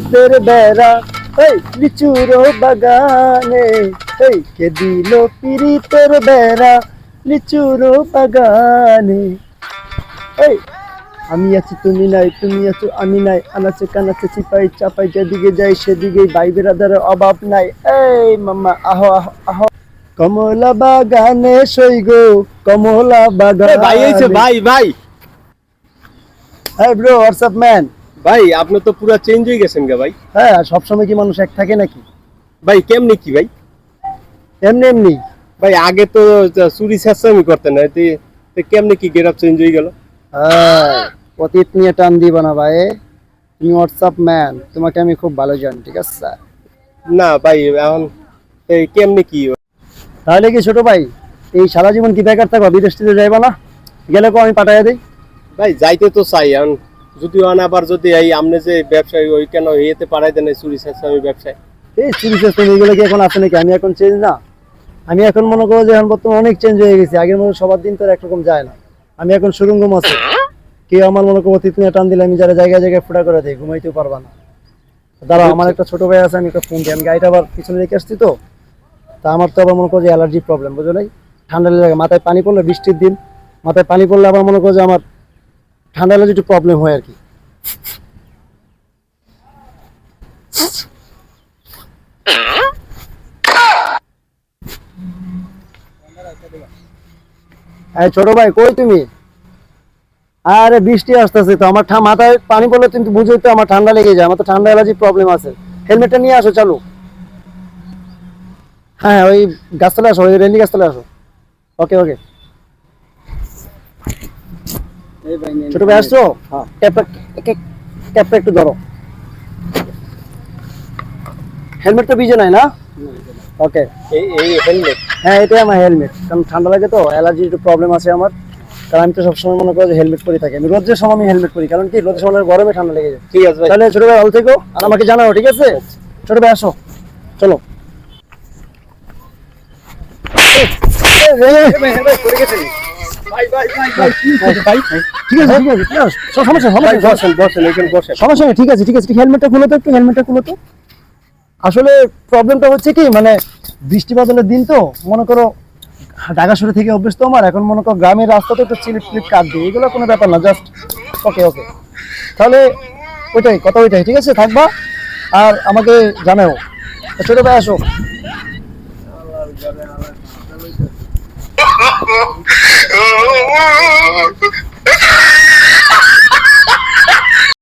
পিরিতের বেড়া, এই লিচুর বাগানে, এই কে দিল পিরিতের বেড়া লিচুর বাগানে। এই আমি আছি তুমি নাই, তুমি আছো আমি নাই, আনাচে কানাচে চিপাই চাপাই, যেদিকে যাই সেদিকে ভাই বেড়াদারের অভাব নাই। এই মামা আহো আহো আহো, কমলা বাগানে সই গো, কমলা ভাই বাগানে। হয়েছে ভাই ভাই হ্যাঁ ব্রো, হোয়াটসঅ্যাপ ম্যান। ভাই আপনি তো পুরো চেঞ্জ হয়ে গেছেন গা ভাই। হ্যাঁ, সবসময় কি মানুষ এক থাকে নাকি? ভাই কেমনি কি ভাই? এমনি এমনি। ভাই আগে তো চুরি চেঁচামি করতেন না, কেমনি কি গেট আপ চেঞ্জ হয়ে গেল? অতীত নিয়ে টান দিবা না ভাই, তুমি হোয়াটসঅ্যাপ ম্যান, তোমাকে আমি খুব ভালো জানি, ঠিক আছে? না ভাই এখন কেমনি কি? তাহলে কি ছোট ভাই এই সারা জীবন কি বেকার থাকবা, বিদেশ টিদেশ যাইবা না? গেলে কো আমি পাঠাইয়া দিই। ভাই যাইতে তো চাই, এখন যদি আবার যদি এই আমনে যে ব্যবসায়ী ওই কেন ইয়েতে পাঠাই দেন এই চুরি চেঁচামি ব্যবসায়? এই চুরি সিস্টেম এগুলো কি এখন আছে নাকি? আমি এখন চেঞ্জ না, আমি এখন মনে করো যে এখন বর্তমানে অনেক চেঞ্জ হয়ে গেছি। আগের মতো সবার দিন তো আর একরকম যায় না। আমি এখন সুরঙ্গম আছে, কেউ আমার মনে করো অতীত নিয়ে টান দিলে আমি যারা জায়গায় জায়গায় ফুটা করে দিই, ঘুমাইতেও পারবা না। দাঁড়া, আমার একটা ছোট ভাই আছে, আমি একটা ফোন দিই। আমি গাড়িটা আবার পিছনে রেখে আসছি তো, তা আমার তো আবার মনে করো যে অ্যালার্জি প্রবলেম, বুঝো নাই? ঠান্ডা লেগে মাথায় পানি পড়লে, বৃষ্টির দিন মাথায় পানি পড়লে আবার মনে করো যে আমার ঠান্ডা অ্যালার্জি একটু প্রবলেম হয় আর কি। এই ছোট ভাই কই তুমি? আরে বৃষ্টি আসতেছে তো, আমার মাথায় পানি পড়লে কিন্তু বুঝোই তো আমার ঠান্ডা লেগে যায়, আমার তো ঠান্ডা অ্যালার্জি প্রবলেম আছে। হেলমেটটা নিয়ে আসো, চালু। হ্যাঁ, ওই গাছতলায় আসো, ওই রেলি গাছতলায় আসো। ওকে ওকে। ছোট ভাই আসছো? ক্যাপটা একটু ধরো। হেলমেট তো ভিজে নাই না? ওকে। এই হেলমেট? হ্যাঁ, এটাই আমার হেলমেট, কারণ ঠান্ডা লাগে তো, অ্যালার্জি একটু প্রবলেম আছে আমার। কারণ আমি তো সবসময় মনে করি যে হেলমেট পরে থাকি, আমি রোদের সময় আমি হেলমেট পরি, কারণ কি রোদের সময় গরমে ঠান্ডা লেগে যায়। ঠিক আছে ভাই। তাহলে ছোট ভাই ভালো থেকো, আর আমাকে জানাও, ঠিক আছে? ছোট ভাই আসো, চলো। সমস্যা নেই, ঠিক আছে ঠিক আছে। হেলমেটটা খুলো তো, একটু হেলমেটটা খুলো তো। আসলে প্রবলেমটা হচ্ছে কি, মানে বৃষ্টি বাদলের দিন তো, মনে করো ঢাকা শহরে থেকে অভ্যস্ত আমার, এখন মনে করো গ্রামের রাস্তাতে একটু স্লিপ স্লিপ কাটবে, এগুলো কোনো ব্যাপার না, জাস্ট ওকে ওকে। তাহলে ওইটাই কথা, ওইটাই ঠিক আছে, থাকবা আর আমাকে জানাও। ছোট ভাই আসো।